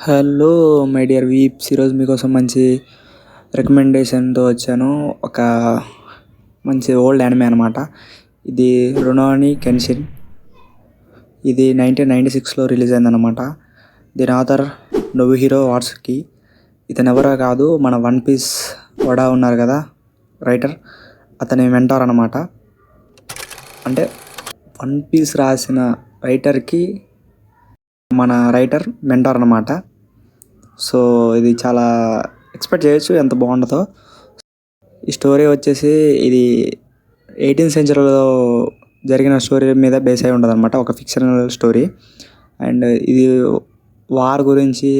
Hello my dear weeps, ఈరోజు మీకోసం మంచి రికమెండేషన్తో వచ్చాను. ఒక మంచి ఓల్డ్ యానిమే అనమాట. ఇది రునోని కెన్షిన్. ఇది 1996లో రిలీజ్ అయిందనమాట. దీని ఆథర్ నొబుహిరో వాట్సుకి. ఇతను ఎవరో కాదు, మన వన్ పీస్ వడా ఉన్నారు కదా రైటర్, అతని మెంటార్ అనమాట. అంటే వన్ పీస్ రాసిన రైటర్కి మన రైటర్ మెంటార్ అనమాట. సో ఇది చాలా ఎక్స్పెక్ట్ చేయొచ్చు ఎంత బాగుంటుందో. ఈ స్టోరీ వచ్చేసి ఇది 18th సెంచరీలో జరిగిన స్టోరీ మీద బేస్ అయి ఉంటుంది అనమాట. ఒక ఫిక్షనల్ స్టోరీ. అండ్ ఇది వార్ గురించి,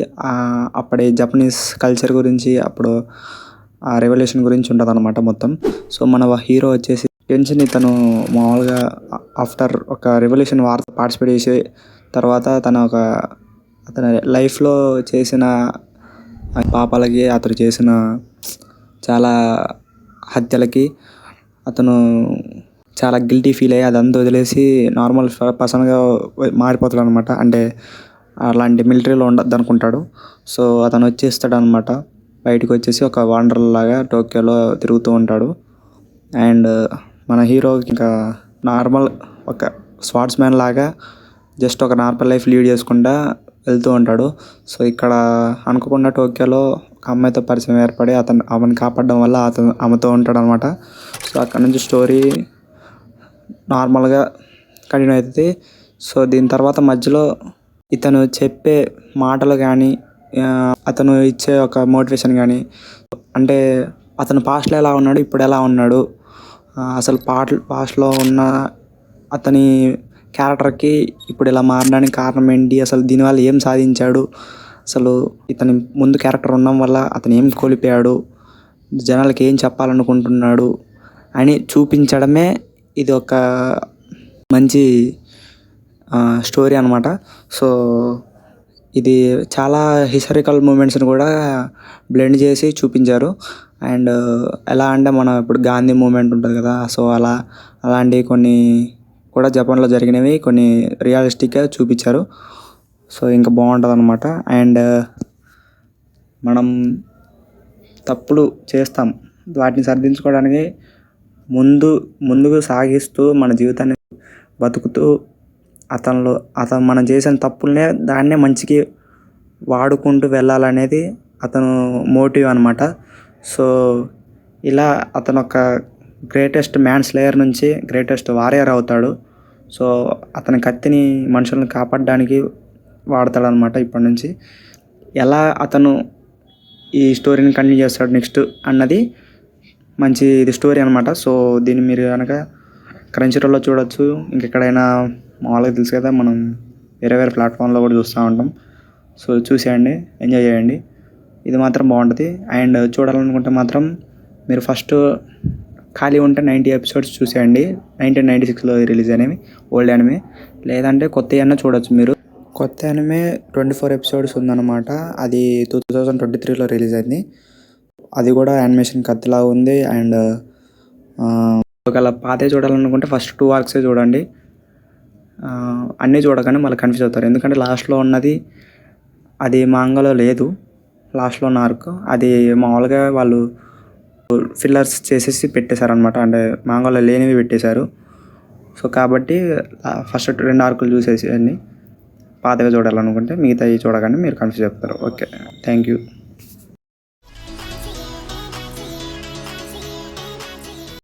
అప్పటి జపనీస్ కల్చర్ గురించి, అప్పుడు ఆ రెవల్యూషన్ గురించి ఉంటుంది అనమాట మొత్తం. సో మన హీరో వచ్చేసి కెన్షిన్. ఇతను మామూలుగా ఆఫ్టర్ ఒక రెవల్యూషన్ వార్ పార్టిసిపేట్ చేసే తర్వాత అతని లైఫ్లో చేసిన పాపాలకి, అతను చేసిన చాలా హత్యలకి అతను చాలా గిల్టీ ఫీల్ అయ్యి అదంతా వదిలేసి నార్మల్ పర్సన్గా మారిపోతాడు అనమాట. అంటే అలాంటి మిలిటరీలో ఉండద్దు అనుకుంటాడు. సో అతను వచ్చేస్తాడు అనమాట. బయటకు వచ్చేసి ఒక వాండర్ లాగా టోక్యోలో తిరుగుతూ ఉంటాడు. అండ్ మన హీరో ఇంకా నార్మల్ ఒక స్వాట్స్ మ్యాన్ లాగా జస్ట్ ఒక నార్మల్ లైఫ్ లీడ్ చేసుకుంటా వెళ్తూ ఉంటాడు. సో ఇక్కడ అనుకోకుండా టోక్యోలో ఒక అమ్మాయితో పరిచయం ఏర్పడి ఆమెను కాపాడడం వల్ల ఆమెతో ఉంటాడు అనమాట. సో అక్కడ నుంచి స్టోరీ నార్మల్గా కంటిన్యూ అవుతుంది. సో దీని తర్వాత మధ్యలో ఇతను చెప్పే మాటలు కానీ, అతను ఇచ్చే ఒక మోటివేషన్ కానీ, అంటే అతను పాస్ట్లో ఎలా ఉన్నాడు, ఇప్పుడు ఎలా ఉన్నాడు, అసలు పాస్ట్లో ఉన్న అతని క్యారెక్టర్కి ఇప్పుడు ఇలా మారడానికి కారణం ఏంటి, అసలు దీనివల్ల ఏం సాధించాడు, అసలు ఇతని ముందు క్యారెక్టర్ ఉండడం వల్ల అతను ఏం కోల్పోయాడు, జనాలకి ఏం చెప్పాలనుకుంటున్నాడు అని చూపించడమే ఇది ఒక మంచి స్టోరీ అనమాట. సో ఇది చాలా హిస్టారికల్ మూమెంట్స్ని కూడా బ్లెండ్ చేసి చూపించారు. అండ్ ఎలా అంటే మనం ఇప్పుడు గాంధీ మూమెంట్ ఉంటుంది కదా, సో అలాంటివి కొన్ని కూడా జపాన్లో జరిగినవి కొన్ని రియలిస్టిక్గా చూపించారు. సో ఇంకా బాగుంటుంది అనమాట. అండ్ మనం తప్పులు చేస్తాం, వాటిని సరిదిద్దుకోవడానికి ముందుకు సాగిస్తూ మన జీవితాన్ని బతుకుతూ అతను మనం చేసిన తప్పులనే దాన్నే మంచికి వాడుకుంటూ వెళ్ళాలనేది అతను మోటివ్ అనమాట. సో ఇలా అతను ఒక గ్రేటెస్ట్ మ్యాన్ స్లేయర్ నుంచి గ్రేటెస్ట్ వారియర్ అవుతాడు. సో అతని కత్తిని మనుషులను కాపాడడానికి వాడతాడు అనమాట. ఇప్పటి నుంచి ఎలా అతను ఈ స్టోరీని కంటిన్యూ చేస్తాడు నెక్స్ట్ అన్నది మంచి ఇది స్టోరీ అనమాట. సో దీన్ని మీరు కనుక క్రంచీరోల్లో చూడొచ్చు, ఇంకెక్కడైనా మామూలుగా తెలుసు కదా, మనం వేరే ప్లాట్ఫామ్లో కూడా చూస్తూ ఉంటాం. సో చూసేయండి, ఎంజాయ్ చేయండి. ఇది మాత్రం బాగుంటుంది. అండ్ చూడాలనుకుంటే మాత్రం మీరు ఫస్ట్ ఖాళీ ఉంటే 90 ఎపిసోడ్స్ చూసేయండి. 1996లో రిలీజ్ అయినవి ఓల్డ్ యానిమే. లేదంటే కొత్త యానిమే చూడొచ్చు మీరు. కొత్త యానిమే 24 ఎపిసోడ్స్ ఉందన్నమాట. అది 2023లో రిలీజ్ అయింది. అది కూడా యానిమేషన్ కత్తిలా ఉంది. అండ్ ఒకవేళ పాతే చూడాలనుకుంటే ఫస్ట్ 2 ఆర్క్సే చూడండి. అన్నీ చూడగానే మళ్ళీ కన్ఫ్యూజ్ అవుతారు. ఎందుకంటే లాస్ట్లో ఉన్నది అది మాంగాలో లేదు. లాస్ట్లో ఉన్న ఆర్క్ అది మామూలుగా వాళ్ళు ఫిల్లర్స్ చేసేసి పెట్టేశారనమాట. అంటే మాంగాలో లేనివి పెట్టేశారు. సో కాబట్టి ఫస్ట్ 2 ఆర్కులు చూసేసి అన్నీ పాతగా చూడాలనుకుంటే మిగతావి చూడగానే మీరు కన్ఫ్యూజ్ అవుతారు. Okay, thank you.